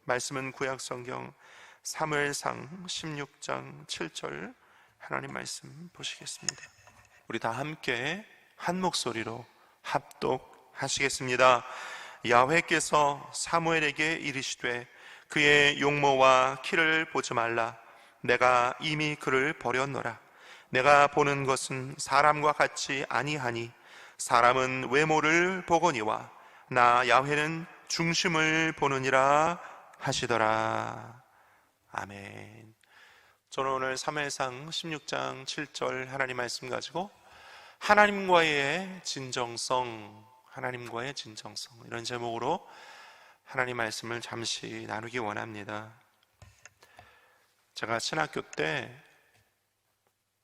말씀은 구약성경 사무엘상 16장 7절 하나님 말씀 보시겠습니다. 우리 다 함께 한 목소리로 합독하시겠습니다. 야훼께서 사무엘에게 이르시되 그의 용모와 키를 보지 말라. 내가 이미 그를 버렸노라. 내가 보는 것은 사람과 같이 아니하니 사람은 외모를 보거니와 나 야훼는 중심을 보느니라 하시더라. 아멘. 저는 오늘 사무엘상 16장 7절 하나님 말씀 가지고 하나님과의 진정성 이런 제목으로 하나님 말씀을 잠시 나누기 원합니다. 제가 신학교 때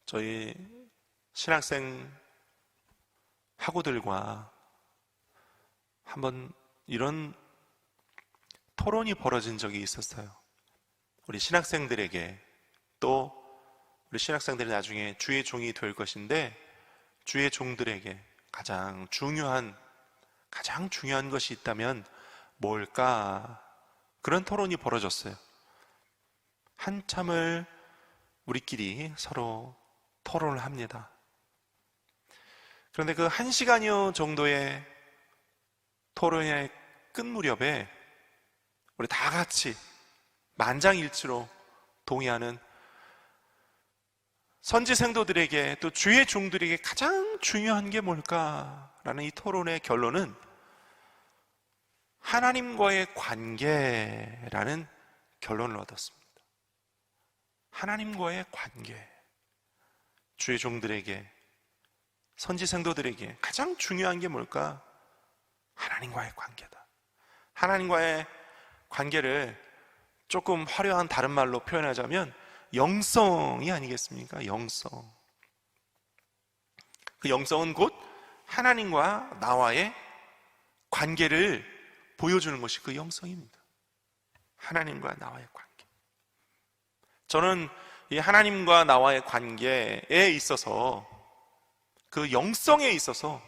저희 신학생 학우들과 한번 이런 토론이 벌어진 적이 있었어요. 우리 신학생들에게, 또 우리 신학생들이 나중에 주의 종이 될 것인데 주의 종들에게 가장 중요한 것이 있다면 뭘까? 그런 토론이 벌어졌어요. 한참을 우리끼리 서로 토론을 합니다. 그런데 그 1시간여 정도의 토론의 끝 무렵에 우리 다 같이 만장일치로 동의하는 선지 생도들에게 또 주의 종들에게 가장 중요한 게 뭘까라는 이 토론의 결론은 하나님과의 관계라는 결론을 얻었습니다. 하나님과의 관계. 주의 종들에게, 선지 생도들에게 가장 중요한 게 뭘까? 하나님과의 관계다. 하나님과의 관계를 조금 화려한 다른 말로 표현하자면 영성이 아니겠습니까? 영성. 그 영성은 곧 하나님과 나와의 관계를 보여주는 것이 그 영성입니다. 하나님과 나와의 관계. 저는 이 하나님과 나와의 관계에 있어서, 그 영성에 있어서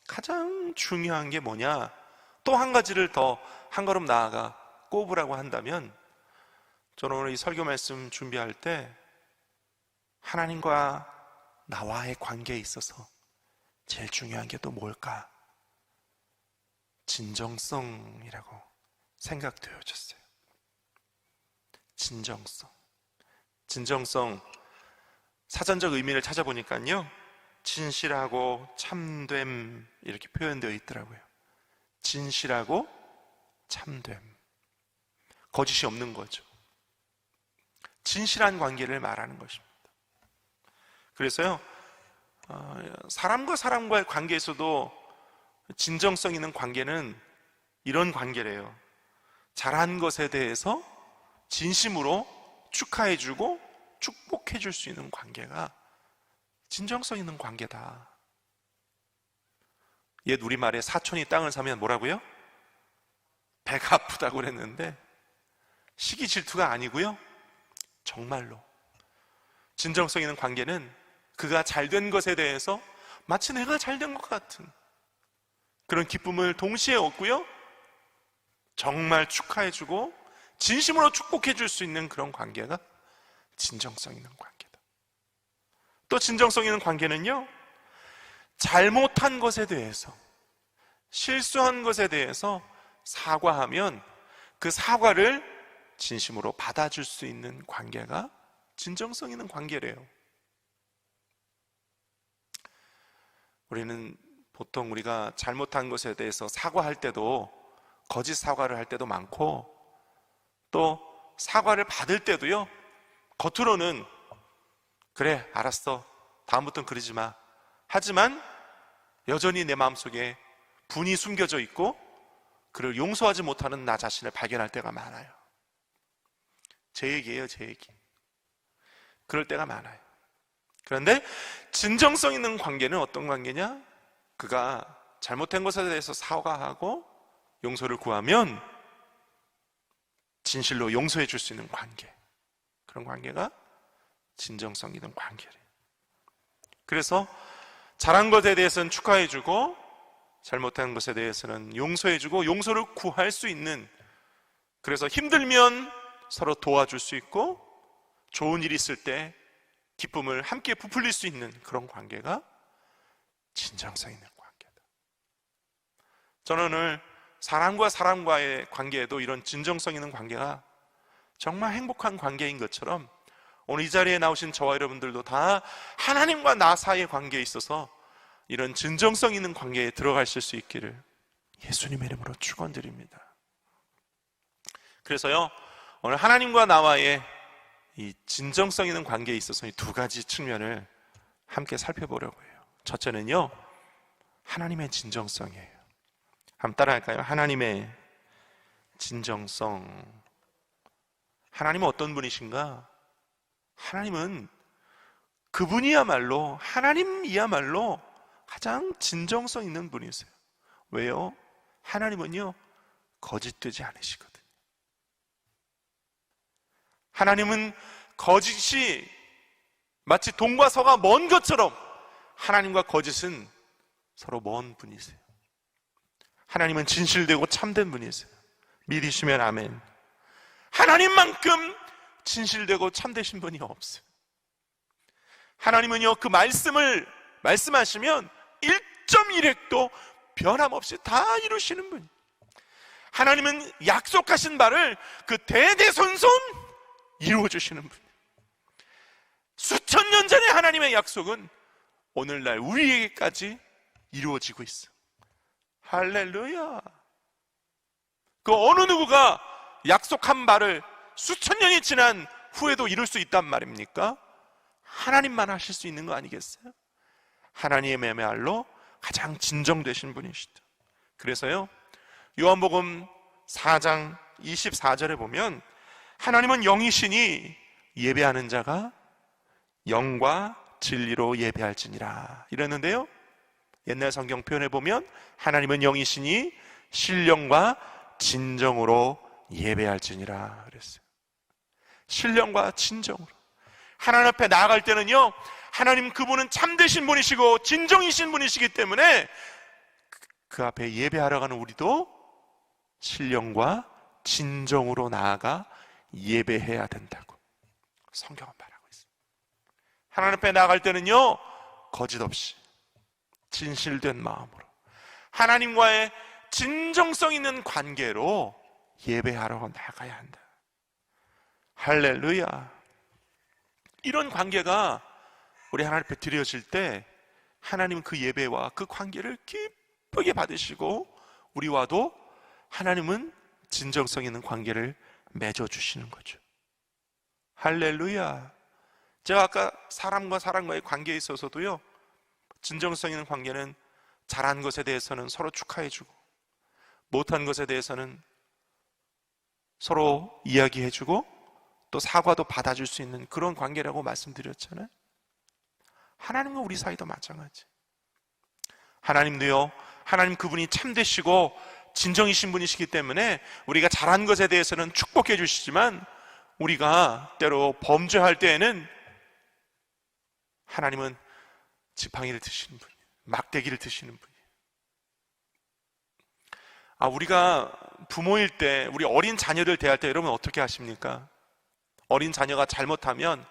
가장 중요한 게 뭐냐? 또 한 가지를 더 한 걸음 나아가 꼽으라고 한다면, 저는 오늘 이 설교 말씀 준비할 때 하나님과 나와의 관계에 있어서 제일 중요한 게 또 뭘까? 진정성이라고 생각되어졌어요. 진정성. 사전적 의미를 찾아보니까요, 진실하고 참됨 이렇게 표현되어 있더라고요. 진실하고 참됨. 거짓이 없는 거죠. 진실한 관계를 말하는 것입니다. 그래서요, 사람과 사람과의 관계에서도 진정성 있는 관계는 이런 관계래요. 잘한 것에 대해서 진심으로 축하해주고 축복해줄 수 있는 관계가 진정성 있는 관계다. 옛 우리말에 사촌이 땅을 사면 뭐라고요? 배가 아프다고 그랬는데 시기 질투가 아니고요, 정말로 진정성 있는 관계는 그가 잘된 것에 대해서 마치 내가 잘된 것 같은 그런 기쁨을 동시에 얻고요, 정말 축하해주고 진심으로 축복해줄 수 있는 그런 관계가 진정성 있는 관계다. 또 진정성 있는 관계는요, 잘못한 것에 대해서, 실수한 것에 대해서 사과하면 그 사과를 진심으로 받아줄 수 있는 관계가 진정성 있는 관계래요. 우리는 보통 우리가 잘못한 것에 대해서 사과할 때도 거짓 사과를 할 때도 많고, 또 사과를 받을 때도요, 겉으로는 그래 알았어, 다음부터는 그러지 마, 하지만 여전히 내 마음속에 분이 숨겨져 있고 그를 용서하지 못하는 나 자신을 발견할 때가 많아요. 제 얘기예요, 제 얘기. 그럴 때가 많아요. 그런데 진정성 있는 관계는 어떤 관계냐? 그가 잘못된 것에 대해서 사과하고 용서를 구하면 진실로 용서해 줄 수 있는 관계, 그런 관계가 진정성 있는 관계래요. 그래서 잘한 것에 대해서는 축하해 주고 잘못한 것에 대해서는 용서해 주고 용서를 구할 수 있는 그래서 힘들면 서로 도와줄 수 있고 좋은 일 있을 때 기쁨을 함께 부풀릴 수 있는 그런 관계가 진정성 있는 관계다. 저는 오늘 사람과 사람과의 관계에도 이런 진정성 있는 관계가 정말 행복한 관계인 것처럼 오늘 이 자리에 나오신 저와 여러분들도 다 하나님과 나 사이의 관계에 있어서 이런 진정성 있는 관계에 들어가실 수 있기를 예수님의 이름으로 축원드립니다. 그래서요, 오늘 하나님과 나와의 이 진정성 있는 관계에 있어서 이 두 가지 측면을 함께 살펴보려고 해요. 첫째는요, 하나님의 진정성이에요. 한번 따라할까요? 하나님의 진정성. 하나님은 어떤 분이신가? 하나님은 그분이야말로, 하나님이야말로 가장 진정성 있는 분이세요. 왜요? 하나님은요, 거짓되지 않으시거든요. 하나님은 거짓이 마치 동과 서가 먼 것처럼 하나님과 거짓은 서로 먼 분이세요. 하나님은 진실되고 참된 분이세요. 믿으시면 아멘. 하나님만큼 진실되고 참되신 분이 없어요. 하나님은요, 그 말씀을 말씀하시면 1.1획도 변함없이 다 이루시는 분이에요. 하나님은 약속하신 바를 그 대대손손 이루어주시는 분이에요. 수천 년 전의 하나님의 약속은 오늘날 우리에게까지 이루어지고 있어. 할렐루야. 그 어느 누구가 약속한 바를 수천 년이 지난 후에도 이룰 수 있단 말입니까? 하나님만 하실 수 있는 거 아니겠어요? 하나님의 말로 가장 진정되신 분이시다. 그래서요, 요한복음 4장 24절에 보면 하나님은 영이시니 예배하는 자가 영과 진리로 예배할지니라 이랬는데요, 옛날 성경 표현해 보면 하나님은 영이시니 신령과 진정으로 예배할지니라 그랬어요. 신령과 진정으로 하나님 앞에 나아갈 때는요, 하나님 그분은 참되신 분이시고 진정이신 분이시기 때문에 그 앞에 예배하러 가는 우리도 신령과 진정으로 나아가 예배해야 된다고 성경은 말하고 있습니다. 하나님 앞에 나아갈 때는요, 거짓 없이 진실된 마음으로 하나님과의 진정성 있는 관계로 예배하러 나가야 한다. 할렐루야. 이런 관계가 우리 하나님 앞에 드려질 때 하나님은 그 예배와 그 관계를 기쁘게 받으시고 우리와도 하나님은 진정성 있는 관계를 맺어주시는 거죠. 할렐루야. 제가 아까 사람과 사람과의 관계에 있어서도요, 진정성 있는 관계는 잘한 것에 대해서는 서로 축하해주고 못한 것에 대해서는 서로 이야기해주고 또 사과도 받아줄 수 있는 그런 관계라고 말씀드렸잖아요. 하나님과 우리 사이도 마찬가지. 하나님도요, 하나님 그분이 참되시고 진정이신 분이시기 때문에 우리가 잘한 것에 대해서는 축복해 주시지만 우리가 때로 범죄할 때에는 하나님은 지팡이를 드시는 분이에요. 막대기를 드시는 분이에요. 우리가 부모일 때, 우리 어린 자녀들 대할 때 여러분 어떻게 하십니까? 어린 자녀가 잘못하면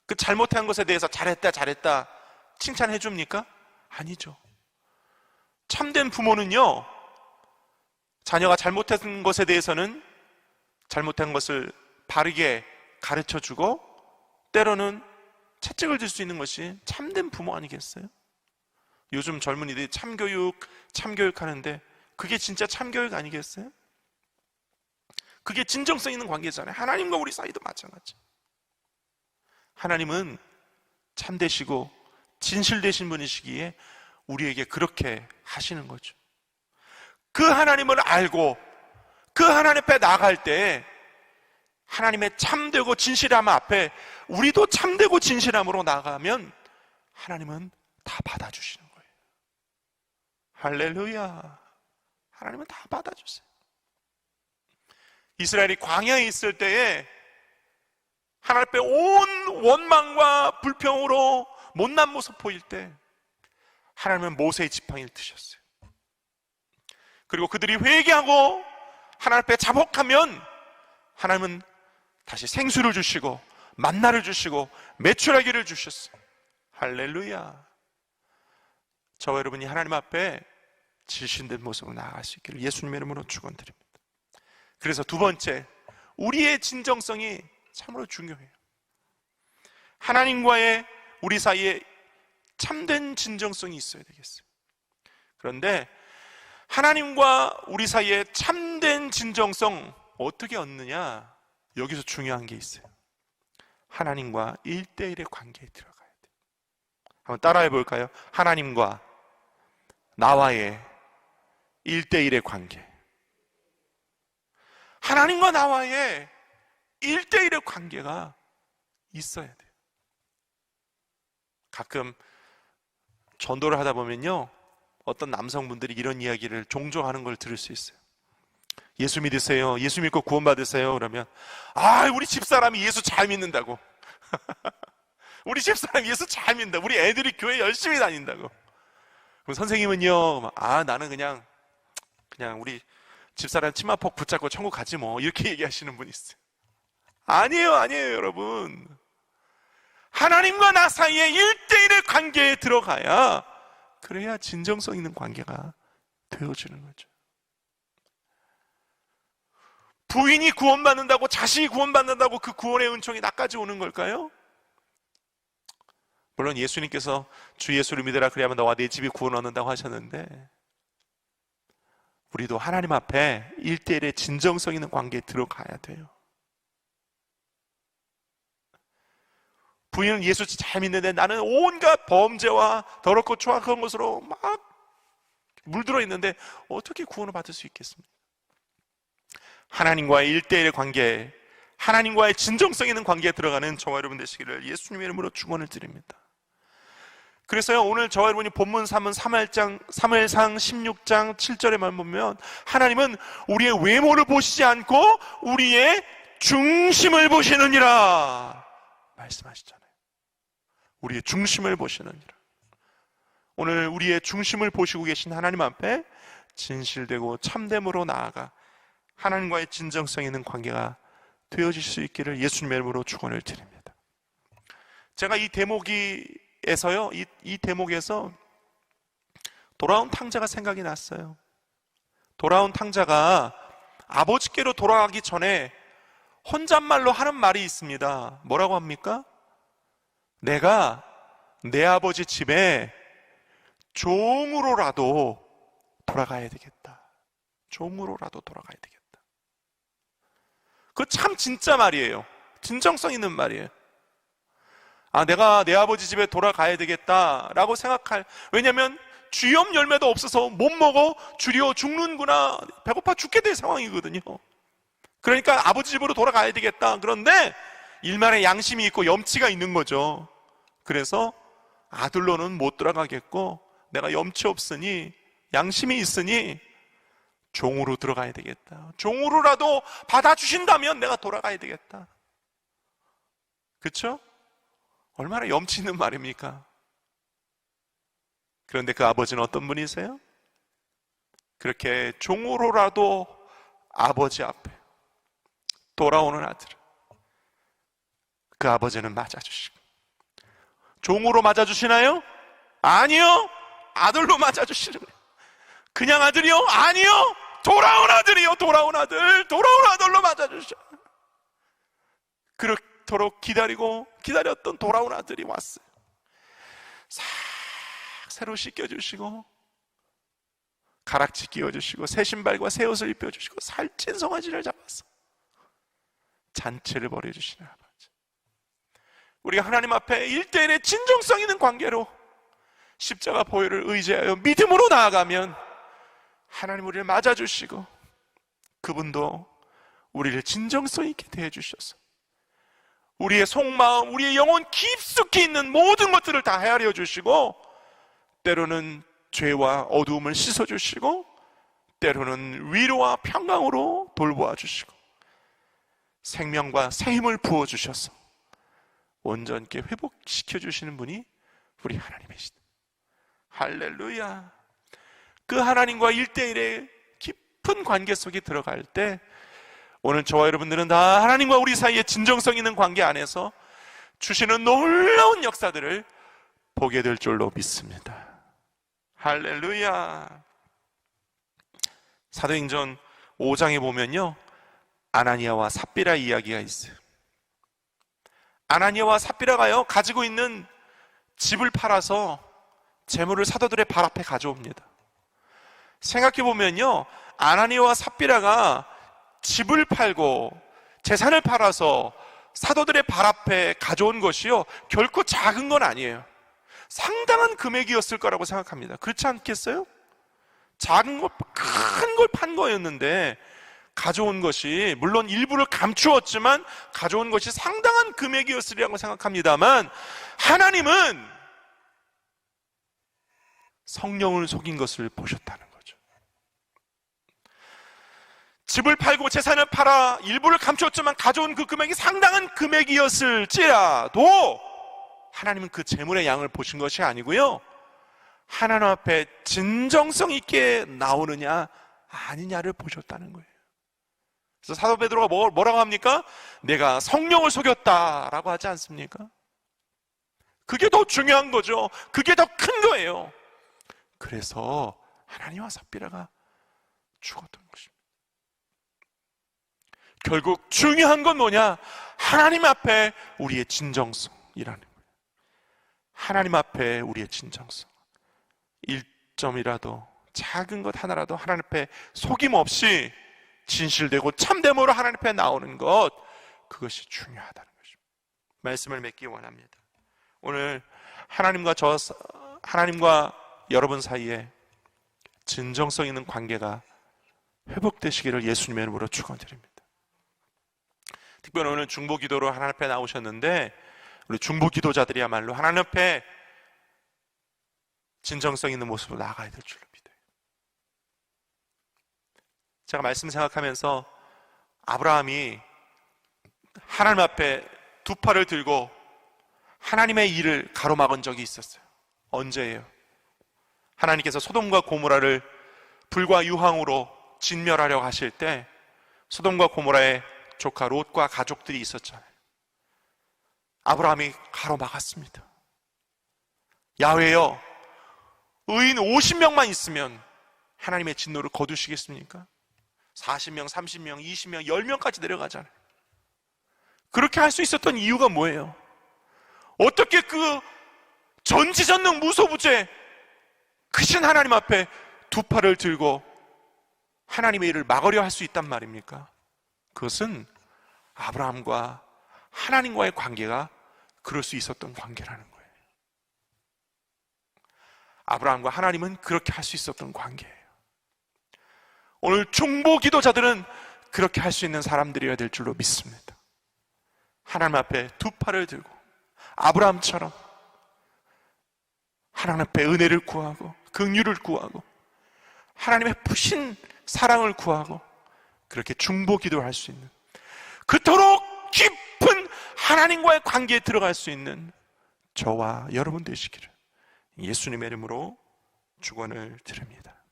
그 잘못한 것에 대해서 잘했다 잘했다 칭찬해 줍니까? 아니죠. 참된 부모는요, 자녀가 잘못한 것에 대해서는 잘못한 것을 바르게 가르쳐 주고 때로는 채찍을 들 수 있는 것이 참된 부모 아니겠어요? 요즘 젊은이들이 참교육 하는데 그게 진짜 참교육 아니겠어요? 그게 진정성 있는 관계잖아요. 하나님과 우리 사이도 마찬가지. 하나님은 참되시고 진실되신 분이시기에 우리에게 그렇게 하시는 거죠. 그 하나님을 알고 그 하나님 앞에 나갈 때 하나님의 참되고 진실함 앞에 우리도 참되고 진실함으로 나가면 하나님은 다 받아주시는 거예요. 할렐루야. 하나님은 다 받아주세요. 이스라엘이 광야에 있을 때에 하나님 앞에 온 원망과 불평으로 못난 모습 보일 때 하나님은 모세의 지팡이를 드셨어요. 그리고 그들이 회개하고 하나님 앞에 자복하면 하나님은 다시 생수를 주시고 만나를 주시고 메추라기를 주셨어요. 할렐루야. 저와 여러분이 하나님 앞에 질신된 모습으로 나아갈 수 있기를 예수님의 이름으로 축원드립니다. 그래서 두 번째, 우리의 진정성이 참으로 중요해요. 하나님과의 우리 사이에 참된 진정성이 있어야 되겠어요. 그런데 하나님과 우리 사이에 참된 진정성 어떻게 얻느냐? 여기서 중요한 게 있어요. 하나님과 1대1의 관계에 들어가야 돼요. 한번 따라해 볼까요? 하나님과 나와의 1대1의 관계. 하나님과 나와의 1대1의 관계가 있어야 돼요. 가끔 전도를 하다 보면요, 어떤 남성분들이 이런 이야기를 종종 하는 걸 들을 수 있어요. 예수 믿으세요. 예수 믿고 구원받으세요. 그러면 우리 집사람이 예수 잘 믿는다고. 우리 집사람이 예수 잘 믿는다. 우리 애들이 교회 열심히 다닌다고. 그럼 선생님은요, 나는 그냥 우리 집사람 치마폭 붙잡고 천국 가지 뭐, 이렇게 얘기하시는 분이 있어요. 아니에요 여러분. 하나님과 나 사이에 1대1의 관계에 들어가야, 그래야 진정성 있는 관계가 되어지는 거죠. 부인이 구원받는다고, 자식이 구원받는다고 그 구원의 은총이 나까지 오는 걸까요? 물론 예수님께서 주 예수를 믿으라 그래야만 너와 내 집이 구원 얻는다고 하셨는데, 우리도 하나님 앞에 1대1의 진정성 있는 관계에 들어가야 돼요. 부인은 예수 잘 믿는데 나는 온갖 범죄와 더럽고 추악한 것으로 막 물들어 있는데 어떻게 구원을 받을 수 있겠습니까? 하나님과의 1대1의 관계, 하나님과의 진정성 있는 관계에 들어가는 저와 여러분 되시기를 예수님의 이름으로 축원을 드립니다. 그래서요, 오늘 저와 여러분이 본문 3은 사무엘상 16장 7절에만 보면 하나님은 우리의 외모를 보시지 않고 우리의 중심을 보시느니라 말씀하시잖아요. 우리의 중심을 보시느니라. 오늘 우리의 중심을 보시고 계신 하나님 앞에 진실되고 참됨으로 나아가 하나님과의 진정성 있는 관계가 되어질 수 있기를 예수님의 이름으로 축원을 드립니다. 제가 이 대목에서요, 이 대목에서 돌아온 탕자가 생각이 났어요. 돌아온 탕자가 아버지께로 돌아가기 전에 혼잣말로 하는 말이 있습니다. 뭐라고 합니까? 내가 내 아버지 집에 종으로라도 돌아가야 되겠다. 종으로라도 돌아가야 되겠다. 그거 참 진짜 말이에요. 진정성 있는 말이에요. 내가 내 아버지 집에 돌아가야 되겠다라고 생각할, 왜냐면 쥐염 열매도 없어서 못 먹어 줄여 죽는구나, 배고파 죽게 될 상황이거든요. 그러니까 아버지 집으로 돌아가야 되겠다. 그런데 일말의 양심이 있고 염치가 있는 거죠. 그래서 아들로는 못 돌아가겠고 내가 염치 없으니, 양심이 있으니 종으로 들어가야 되겠다. 종으로라도 받아주신다면 내가 돌아가야 되겠다. 그렇죠? 얼마나 염치 있는 말입니까? 그런데 그 아버지는 어떤 분이세요? 그렇게 종으로라도 아버지 앞에 돌아오는 아들, 그 아버지는 맞아주시고. 종으로 맞아주시나요? 아니요. 아들로 맞아주시는 거예요. 그냥 아들이요? 아니요. 돌아온 아들이요. 돌아온 아들, 돌아온 아들로 맞아주셔. 그렇도록 기다렸던 돌아온 아들이 왔어요. 싹 새로 씻겨주시고 가락지 끼워주시고 새 신발과 새 옷을 입혀주시고 살찐 송아지를 잡아서 잔치를 벌여주시는 아버지. 우리가 하나님 앞에 1대1의 진정성 있는 관계로 십자가 보혈을 의지하여 믿음으로 나아가면 하나님 우리를 맞아주시고 그분도 우리를 진정성 있게 대해주셔서 우리의 속마음, 우리의 영혼 깊숙이 있는 모든 것들을 다 헤아려 주시고 때로는 죄와 어두움을 씻어주시고 때로는 위로와 평강으로 돌보아 주시고 생명과 새 힘을 부어주셔서 온전케 회복시켜 주시는 분이 우리 하나님이시다. 할렐루야. 그 하나님과 1대1의 깊은 깊은 관계 속에 들어갈 때 오늘 저와 여러분들은 다 하나님과 우리 사이에 진정성 있는 관계 안에서 주시는 놀라운 역사들을 보게 될 줄로 믿습니다. 할렐루야. 사도행전 5장에 보면요, 아나니아와 삽비라 이야기가 있어요. 아나니아와 삽비라가요, 가지고 있는 집을 팔아서 재물을 사도들의 발 앞에 가져옵니다. 생각해 보면요, 아나니아와 삽비라가 집을 팔고 재산을 팔아서 사도들의 발 앞에 가져온 것이요, 결코 작은 건 아니에요. 상당한 금액이었을 거라고 생각합니다. 그렇지 않겠어요? 작은 걸, 큰 걸 판 거였는데 가져온 것이, 물론 일부를 감추었지만 가져온 것이 상당한 금액이었으리라고 생각합니다만, 하나님은 성령을 속인 것을 보셨다는 거죠. 집을 팔고 재산을 팔아 일부를 감추었지만 가져온 그 금액이 상당한 금액이었을지라도 하나님은 그 재물의 양을 보신 것이 아니고요, 하나님 앞에 진정성 있게 나오느냐 아니냐를 보셨다는 거예요. 그래서 사도 베드로가 뭐라고 합니까? 내가 성령을 속였다라고 하지 않습니까? 그게 더 중요한 거죠. 그게 더 큰 거예요. 그래서 하나님과 삽비라가 죽었던 것입니다. 결국 중요한 건 뭐냐? 하나님 앞에 우리의 진정성이라는 거예요. 하나님 앞에 우리의 진정성. 1점이라도, 작은 것 하나라도 하나님 앞에 속임없이 진실되고 참됨으로 하나님 앞에 나오는 것, 그것이 중요하다는 것입니다. 말씀을 맺기 원합니다. 오늘 하나님과 여러분 사이에 진정성 있는 관계가 회복되시기를 예수님의 이름으로 축원드립니다. 특별히 오늘 중보기도로 하나님 앞에 나오셨는데, 우리 중보기도자들이야말로 하나님 앞에 진정성 있는 모습으로 나아가야 될 줄로 믿어요. 제가 말씀 생각하면서 아브라함이 하나님 앞에 두 팔을 들고 하나님의 일을 가로막은 적이 있었어요. 언제예요? 하나님께서 소돔과 고모라를 불과 유황으로 진멸하려고 하실 때 소돔과 고모라의 조카 롯과 가족들이 있었잖아요. 아브라함이 가로막았습니다. 야훼여, 의인 50명만 있으면 하나님의 진노를 거두시겠습니까? 40명, 30명, 20명, 10명까지 내려가잖아요. 그렇게 할 수 있었던 이유가 뭐예요? 어떻게 그 전지전능 무소부재 크신 하나님 앞에 두 팔을 들고 하나님의 일을 막으려 할 수 있단 말입니까? 그것은 아브라함과 하나님과의 관계가 그럴 수 있었던 관계라는 거예요. 아브라함과 하나님은 그렇게 할 수 있었던 관계예요. 오늘 중보 기도자들은 그렇게 할 수 있는 사람들이어야 될 줄로 믿습니다. 하나님 앞에 두 팔을 들고 아브라함처럼 하나님 앞에 은혜를 구하고 긍휼을 구하고 하나님의 푸신 사랑을 구하고 그렇게 중보 기도를 할 수 있는, 그토록 깊은 하나님과의 관계에 들어갈 수 있는 저와 여러분 되시기를 예수님의 이름으로 축원을 드립니다.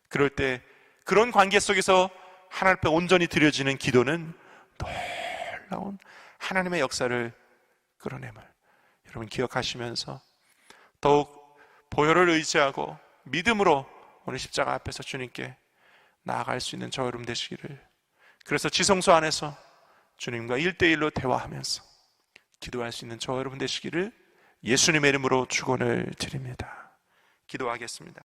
그럴 때 그런 관계 속에서 하나님 앞에 온전히 드려지는 기도는 놀라운 하나님의 역사를 끌어냄을 여러분 기억하시면서 더욱 보혈을 의지하고 믿음으로 오늘 십자가 앞에서 주님께 나아갈 수 있는 저 여러분 되시기를, 그래서 지성소 안에서 주님과 1대1로 대화하면서 기도할 수 있는 저 여러분 되시기를 예수님의 이름으로 축원을 드립니다. 기도하겠습니다.